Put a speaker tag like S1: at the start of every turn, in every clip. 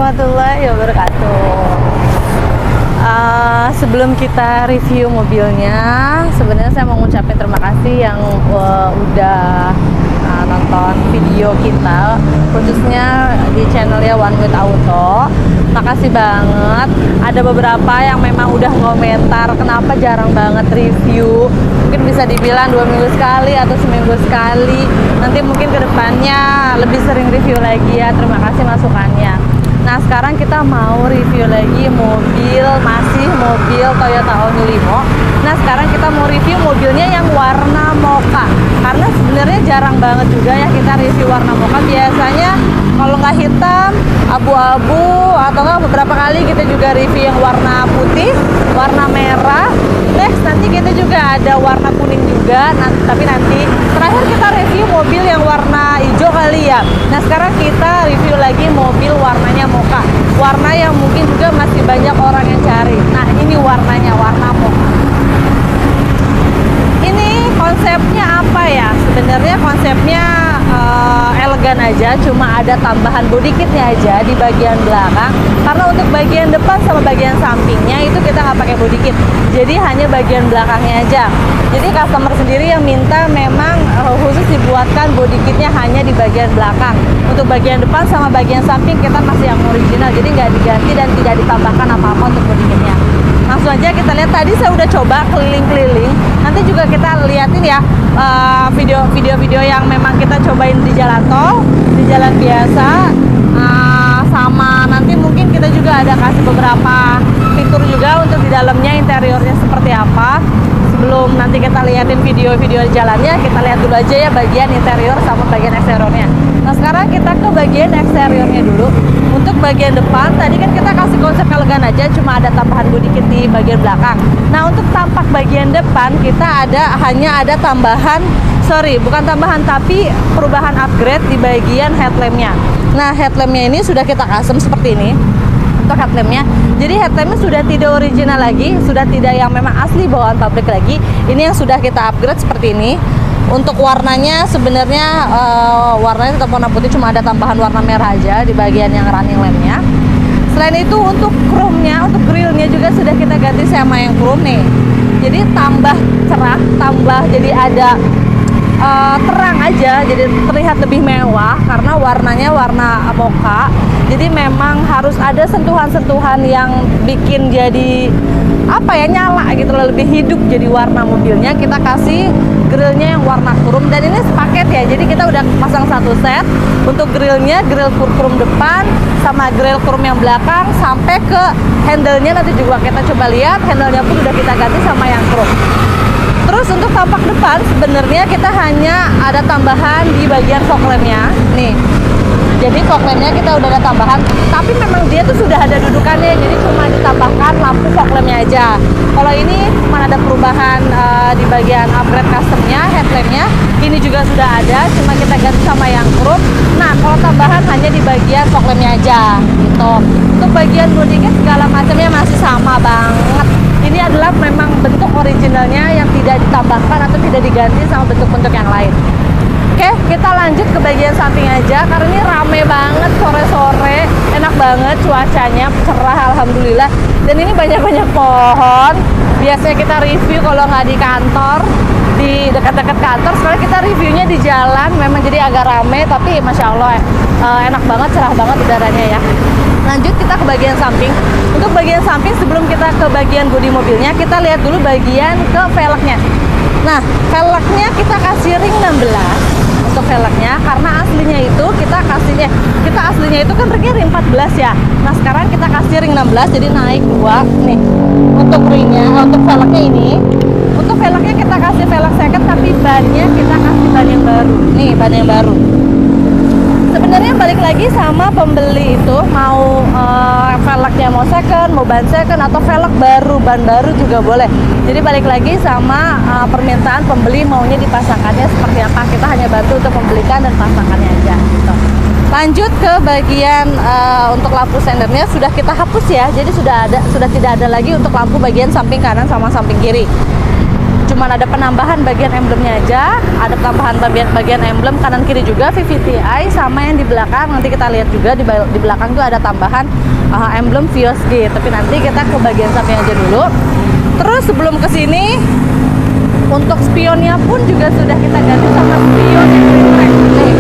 S1: warahmatullahi wabarakatuh. Sebelum kita review mobilnya, sebenarnya saya mau ngucapin terima kasih yang udah nonton video kita, khususnya di channelnya One With Auto. Makasih banget. Ada beberapa yang memang udah komentar kenapa jarang banget review. Mungkin bisa dibilang 2 minggu sekali atau seminggu sekali. Nanti mungkin kedepannya lebih sering review lagi ya. Terima kasih masukannya. Nah, sekarang kita mau review lagi masih mobil Toyota Only Limo. Nah, sekarang kita mau review mobilnya yang warna mocha. Karena sebenarnya jarang banget juga ya kita review warna mocha. Biasanya kalau nggak hitam, abu-abu, atau nggak beberapa kali kita juga review yang warna putih, warna merah. Next, nanti kita juga ada warna kuning juga. Tapi nanti terakhir kita review mobil yang warna hijau kali ya. Nah, sekarang kita review lagi mobil warnanya mocha. Warna yang mungkin juga masih banyak orang yang cari. Nah, ini warnanya, warna mocha. Ini konsepnya apa ya? Sebenarnya konsepnya elegan aja, cuma ada tambahan body kitnya aja di bagian belakang. Karena untuk bagian depan sama bagian sampingnya itu kita nggak pakai body kit, jadi hanya bagian belakangnya aja. Jadi customer sendiri yang minta memang khusus dibuatkan body kitnya hanya di bagian belakang. Untuk bagian depan sama bagian samping kita masih yang original, jadi nggak diganti dan tidak ditambahkan apa-apa untuk body kitnya. Langsung aja kita lihat. Tadi saya udah coba keliling-keliling. Nanti juga kita liatin ya video-video yang memang kita cobain di jalan tol, di jalan biasa, sama nanti mungkin kita juga ada kasih beberapa fitur juga untuk di dalamnya interiornya seperti apa. Sebelum nanti kita liatin video-video jalannya, kita lihat dulu aja ya bagian interior sama bagian eksteriornya. Nah, sekarang kita ke bagian eksteriornya dulu. Untuk bagian depan, tadi kan kita kasih konsep elegan aja, cuma ada tambahan body kit di bagian belakang. Nah, untuk tampak bagian depan, kita hanya ada tambahan, bukan tambahan, tapi perubahan upgrade di bagian headlampnya. Nah, headlampnya ini sudah kita custom seperti ini. Untuk headlampnya, jadi headlampnya sudah tidak original lagi, sudah tidak yang memang asli bawaan pabrik lagi. Ini yang sudah kita upgrade seperti ini. Untuk warnanya sebenarnya warnanya tetap warna putih, cuma ada tambahan warna merah aja di bagian yang running lampnya. Selain itu untuk chrome-nya, untuk grillnya juga sudah kita ganti sama yang chrome nih. Jadi tambah cerah, jadi ada terang aja, jadi terlihat lebih mewah karena warnanya warna mocha. Jadi memang harus ada sentuhan-sentuhan yang bikin jadi nyala gitu loh, lebih hidup jadi warna mobilnya. Kita kasih grillnya yang warna chrome, dan ini sepaket ya, jadi kita udah pasang satu set untuk grillnya, grill chrome depan sama grill chrome yang belakang, sampai ke handle-nya nanti juga kita coba lihat, handle-nya pun udah kita ganti sama yang chrome. Terus untuk tampak depan sebenarnya kita hanya ada tambahan di bagian fog lamp-nya nih. Jadi fog lamp-nya kita udah ada tambahan, tapi memang dia tuh sudah ada dudukannya, jadi cuma ditambahkan lampu fog lamp-nya aja. Kalau ini cuma ada perubahan di bagian upgrade custom-nya, headlamp-nya ini juga sudah ada, cuma kita ganti sama yang chrome. Nah, kalau tambahan hanya di bagian fog lamp-nya aja gitu. Untuk bagian body kit segala macamnya masih sama banget. Ini adalah memang bentuk originalnya yang tidak ditambahkan atau tidak diganti sama bentuk-bentuk yang lain. Oke, kita lanjut ke bagian samping aja, karena ini rame banget sore-sore, enak banget cuacanya, cerah alhamdulillah. Dan ini banyak-banyak pohon. Biasanya kita review kalau nggak di kantor, di dekat-dekat kantor. Sekarang kita reviewnya di jalan, memang jadi agak rame, tapi masya Allah enak banget, cerah banget udaranya ya. Lanjut kita ke bagian samping. Untuk bagian samping, sebelum kita ke bagian bodi mobilnya, kita lihat dulu bagian ke velgnya. Nah, velgnya kita kasih ring 16 untuk velgnya, karena aslinya itu kita aslinya itu kan ringnya ring 14 ya. Nah, sekarang kita kasih ring 16, jadi naik 2 nih. Untuk ringnya, untuk velgnya ini, untuk velgnya kita kasih velg second, tapi bannya kita kasih ban yang baru. Nih, ban yang baru. Sebenarnya balik lagi sama pembeli itu, mau velgnya mau second, mau ban second, atau velg baru, ban baru juga boleh. Jadi balik lagi sama permintaan pembeli maunya dipasangkannya seperti apa. Kita hanya bantu untuk membelikan dan pasangkannya aja gitu. Lanjut ke bagian untuk lampu sendernya sudah kita hapus ya. Jadi sudah tidak ada lagi untuk lampu bagian samping kanan sama samping kiri. cuman ada penambahan bagian emblemnya aja, ada tambahan bagian emblem kanan kiri juga VVTi, sama yang di belakang nanti kita lihat juga di belakang tuh ada tambahan emblem Vios G. Tapi nanti kita ke bagian samping aja dulu. Terus sebelum ke sini, untuk spionnya pun juga sudah kita ganti sama spion yang retract. Nih,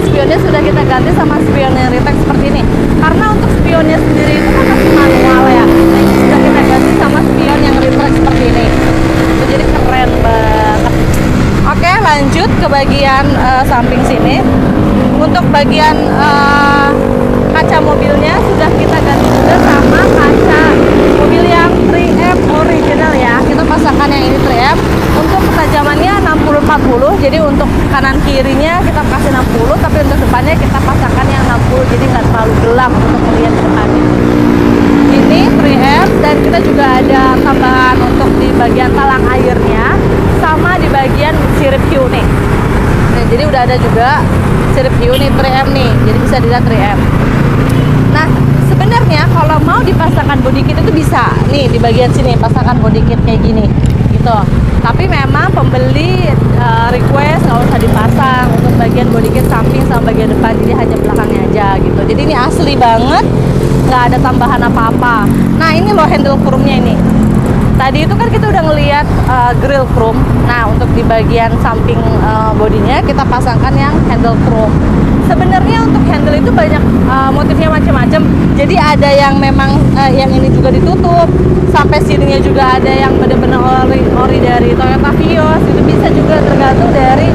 S1: spionnya sudah kita ganti sama spion yang retract seperti ini. Karena untuk spionnya sendiri itu kan masih manual ya. Nah, ini sudah kita ganti sama spion yang retract seperti ini. Itu jadi keren banget. Oke, lanjut ke bagian samping sini. Untuk bagian kaca mobilnya sudah kita ganti juga sama kaca mobil yang 3M original ya. Kita pasangkan yang ini 3M. Untuk ketajamannya 60-40, jadi untuk kanan kirinya kita kasih 60, tapi untuk depannya kita pasangkan yang 60, jadi nggak terlalu gelap untuk melihat depannya. Ini 3M, dan kita juga ada tambahan untuk di bagian talang airnya sama di bagian sirip Q nih. Nah, jadi udah ada juga sirip Q nih 3M nih, jadi bisa dilihat 3M. Nah, sebenarnya kalau mau dipasangkan body kit itu bisa nih di bagian sini pasangkan body kit kayak gini gitu. Tapi memang pembeli request nggak usah dipasang untuk bagian body kit samping sama bagian depan, jadi hanya belakangnya aja gitu. Jadi ini asli banget, nggak ada tambahan apa-apa. Nah, ini loh handle chrome-nya ini. Tadi itu kan kita udah ngelihat grill chrome. Nah, untuk di bagian samping bodinya kita pasangkan yang handle chrome. Sebenarnya untuk handle itu banyak motifnya macam-macam. Jadi ada yang memang yang ini juga ditutup, sampai sininya juga ada yang benar-benar ori dari Toyota Vios. Itu bisa juga tergantung dari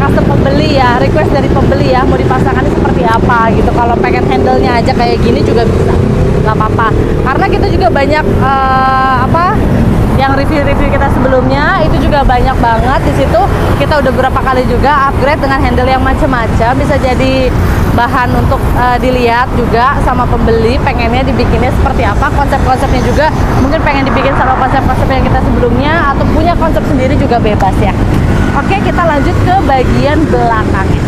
S1: custom pembeli ya, request dari pembeli ya, mau dipasangkan seperti apa gitu. Kalau pengen handle-nya aja kayak gini juga bisa, nggak apa-apa. Karena kita juga banyak yang review-review kita sebelumnya itu juga banyak banget di situ. Kita udah beberapa kali juga upgrade dengan handle yang macam-macam, bisa jadi bahan untuk dilihat juga sama pembeli pengennya dibikinnya seperti apa, konsep-konsepnya juga mungkin pengen dibikin sama konsep-konsep yang kita sebelumnya atau punya konsep sendiri juga bebas ya. Oke, kita lanjut ke bagian belakangnya.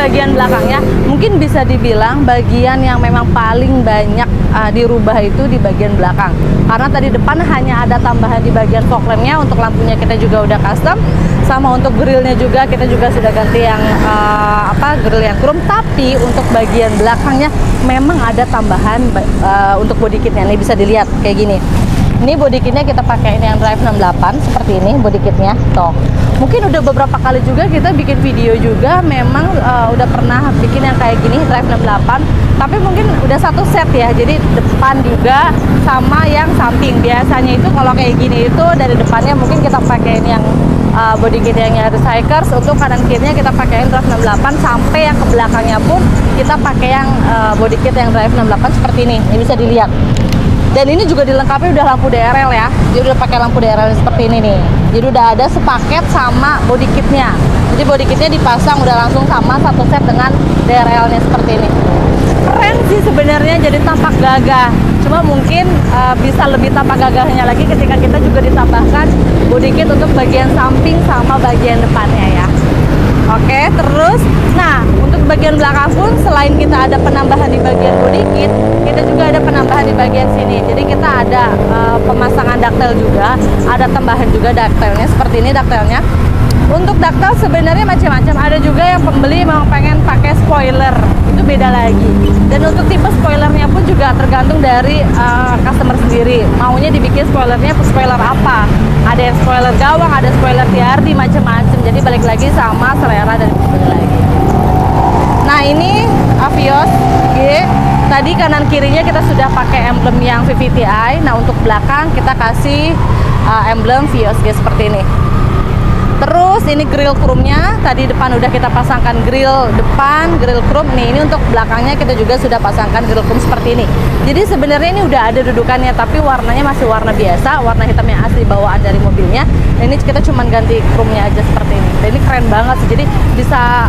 S1: Bagian belakangnya mungkin bisa dibilang bagian yang memang paling banyak dirubah itu di bagian belakang, karena tadi depan hanya ada tambahan di bagian fog lampnya. Untuk lampunya kita juga udah custom, sama untuk grillnya juga kita juga sudah ganti yang grill yang chrome. Tapi untuk bagian belakangnya memang ada tambahan untuk body kitnya. Nih bisa dilihat kayak gini. Ini body kitnya kita pakai ini yang drive 68 seperti ini body kitnya. Tuh, mungkin udah beberapa kali juga kita bikin video juga, memang udah pernah bikin yang kayak gini drive 68, tapi mungkin udah satu set ya, jadi depan juga sama yang samping. Biasanya itu kalau kayak gini itu dari depannya mungkin kita pakai ini yang body kit yang recyclers, untuk kanan kirinya kita pakai drive 68, sampai yang ke belakangnya pun kita pakai yang body kit yang drive 68 seperti ini. Ini bisa dilihat. Dan ini juga dilengkapi udah lampu DRL ya, jadi udah pakai lampu DRL seperti ini nih. Jadi udah ada sepaket sama body kitnya. Jadi body kitnya dipasang udah langsung sama satu set dengan DRL-nya seperti ini. Keren sih sebenarnya, jadi tampak gagah. Cuma mungkin bisa lebih tampak gagahnya lagi ketika kita juga ditambahkan body kit untuk bagian samping sama bagian depannya ya. Oke, terus nah untuk bagian belakang pun selain kita ada penambahan di bagian body kit, kita juga ada penambahan di bagian sini. Jadi kita ada pemasangan ductile juga, ada tambahan juga ductile-nya seperti ini ductile-nya. Untuk ductile sebenarnya macam-macam. Ada juga yang pembeli memang pengen pakai spoiler, itu beda lagi. Dan untuk tipe spoilernya pun juga tergantung dari customer sendiri. Maunya dibikin spoilernya spoiler apa? Ada yang spoiler gawang, ada spoiler TRD, macam-macam. Jadi balik lagi sama selera dari pembeli lagi. Nah, ini Vios G. Tadi kanan kirinya kita sudah pakai emblem yang VVTi. Nah, untuk belakang kita kasih emblem Vios G seperti ini. Terus ini grill chrome-nya, tadi depan udah kita pasangkan grill depan, grill chrome. Nih, ini untuk belakangnya kita juga sudah pasangkan grill chrome seperti ini. Jadi sebenarnya ini udah ada dudukannya, tapi warnanya masih warna biasa, warna hitam yang asli bawaan dari mobilnya. Dan ini kita cuman ganti chrome-nya aja seperti ini. Dan ini keren banget sih, jadi bisa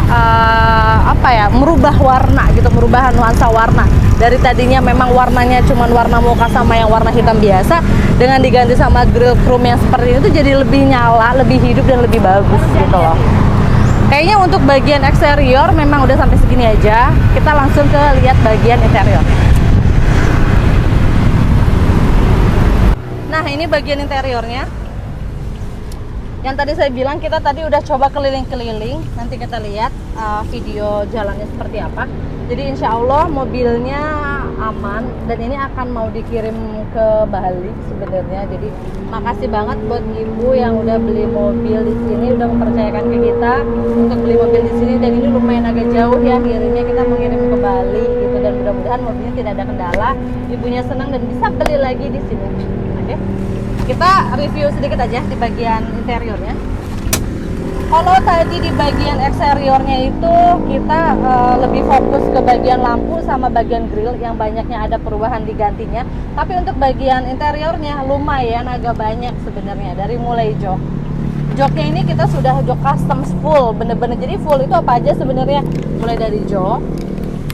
S1: merubah warna gitu, merubah nuansa warna. Dari tadinya memang warnanya cuman warna mocha sama yang warna hitam biasa, dengan diganti sama grill chrome yang seperti ini tuh jadi lebih nyala, lebih hidup dan lebih bagus gitu loh. Kayaknya untuk bagian eksterior memang udah sampai segini aja. Kita langsung ke lihat bagian interior. Nah, ini bagian interiornya. Yang tadi saya bilang kita tadi udah coba keliling-keliling. Nanti kita lihat video jalannya seperti apa. Jadi insya Allah mobilnya aman dan ini akan mau dikirim ke Bali sebenarnya. Jadi makasih banget buat ibu yang udah beli mobil di sini, udah mempercayakan ke kita untuk beli mobil di sini. Dan ini lumayan agak jauh ya, akhirnya kita mengirim ke Bali gitu. Dan mudah-mudahan mobilnya tidak ada kendala, ibunya senang dan bisa beli lagi di sini. Oke, kita review sedikit aja di bagian interiornya. Kalau tadi di bagian eksteriornya itu kita lebih fokus ke bagian lampu sama bagian grill yang banyaknya ada perubahan digantinya. Tapi untuk bagian interiornya lumayan agak banyak sebenarnya, dari mulai jok. Joknya ini kita sudah jok custom full, bener-bener. Jadi full itu apa aja sebenarnya, mulai dari jok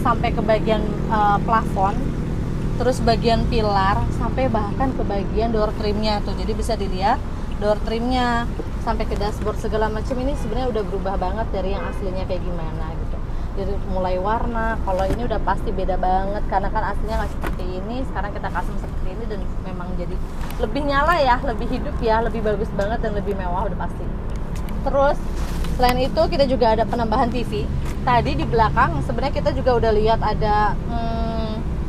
S1: sampai ke bagian plafon, terus bagian pilar sampai bahkan ke bagian door trimnya tuh. Jadi bisa dilihat door trimnya sampai ke dashboard segala macam ini sebenarnya udah berubah banget dari yang aslinya kayak gimana gitu. Jadi mulai warna, kalau ini udah pasti beda banget karena kan aslinya nggak seperti ini, sekarang kita custom seperti ini dan memang jadi lebih nyala ya, lebih hidup ya, lebih bagus banget dan lebih mewah udah pasti. Terus selain itu kita juga ada penambahan TV. Tadi di belakang sebenarnya kita juga udah lihat ada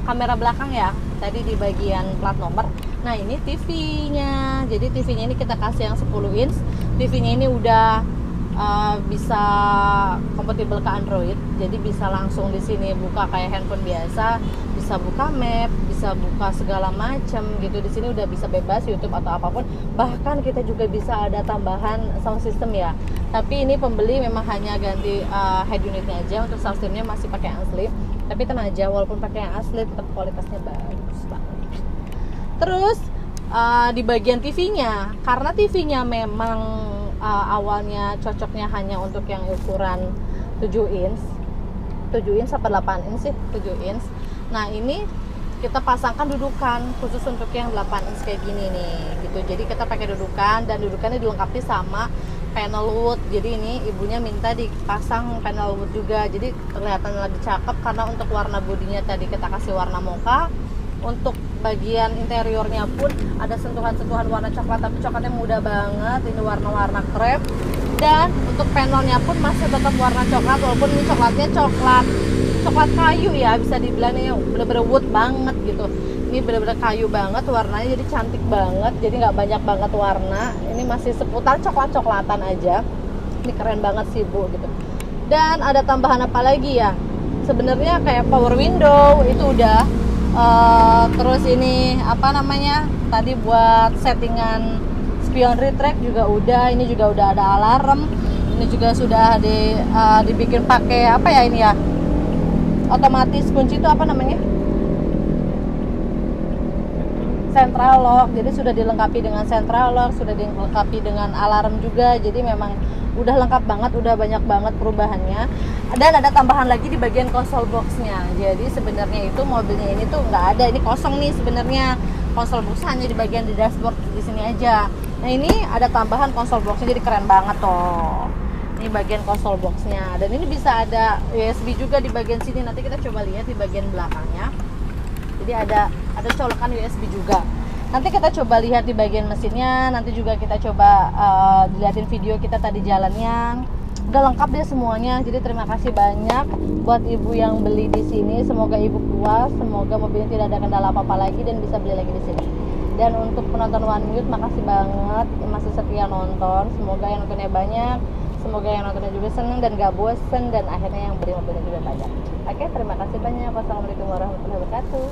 S1: kamera belakang ya, tadi di bagian plat nomor. Nah ini TV-nya, jadi TV-nya ini kita kasih yang 10 inch. TV-nya ini udah bisa kompatibel ke Android, jadi bisa langsung di sini buka kayak handphone biasa, bisa buka map, bisa buka segala macam gitu. Di sini udah bisa bebas YouTube atau apapun. Bahkan kita juga bisa ada tambahan sound system ya. Tapi ini pembeli memang hanya ganti head unitnya aja. Untuk sound systemnya masih pakai yang asli. Tapi tenang aja, walaupun pakai yang asli tetap kualitasnya bagus banget. Terus di bagian TV-nya, karena TV-nya memang awalnya cocoknya hanya untuk yang ukuran 7 inch 7 inch apa 8 inch sih, 7 inch. Nah ini kita pasangkan dudukan khusus untuk yang 8 inch kayak gini nih gitu. Jadi kita pakai dudukan dan dudukannya dilengkapi sama panel wood. Jadi ini ibunya minta dipasang panel wood juga, jadi kelihatan lebih cakep. Karena untuk warna bodinya tadi kita kasih warna mocha. Untuk bagian interiornya pun ada sentuhan-sentuhan warna coklat, tapi coklatnya muda banget. Ini warna-warna krem. Dan untuk panelnya pun masih tetap warna coklat, walaupun ini coklatnya coklat kayu ya, bisa dibilang ini bener-bener wood banget gitu. Ini bener-bener kayu banget warnanya, jadi cantik banget. Jadi nggak banyak banget warna. Ini masih seputar coklat-coklatan aja. Ini keren banget sih bu gitu. Dan ada tambahan apa lagi ya? Sebenarnya kayak power window itu udah. Terus ini apa namanya? Tadi buat settingan spion retract juga udah. Ini juga udah ada alarm. Ini juga sudah dibikin pakai apa ya ini ya? Otomatis kunci itu apa namanya? Central lock. Jadi sudah dilengkapi dengan central lock, sudah dilengkapi dengan alarm juga. Jadi memang udah lengkap banget, udah banyak banget perubahannya. Dan ada tambahan lagi di bagian console box-nya. Jadi sebenarnya itu mobilnya ini tuh nggak ada, ini kosong nih sebenarnya. Console box hanya di bagian di dashboard di sini aja. Nah ini ada tambahan console box-nya, jadi keren banget toh. Ini bagian console box-nya. Dan ini bisa ada USB juga di bagian sini. Nanti kita coba lihat di bagian belakangnya. Jadi ada colokan USB juga. Nanti kita coba lihat di bagian mesinnya. Nanti juga kita coba dilihatin video kita tadi jalannya. Udah lengkap deh semuanya. Jadi terima kasih banyak buat ibu yang beli di sini. Semoga ibu puas. Semoga mobilnya tidak ada kendala apa-apa lagi dan bisa beli lagi di sini. Dan untuk penonton One Minute, makasih banget masih setia nonton. Semoga yang nontonnya banyak. Semoga yang nontonnya juga seneng dan gak bosen, dan akhirnya yang beli mobilnya juga banyak. Oke, terima kasih banyak. Wassalamualaikum warahmatullahi wabarakatuh.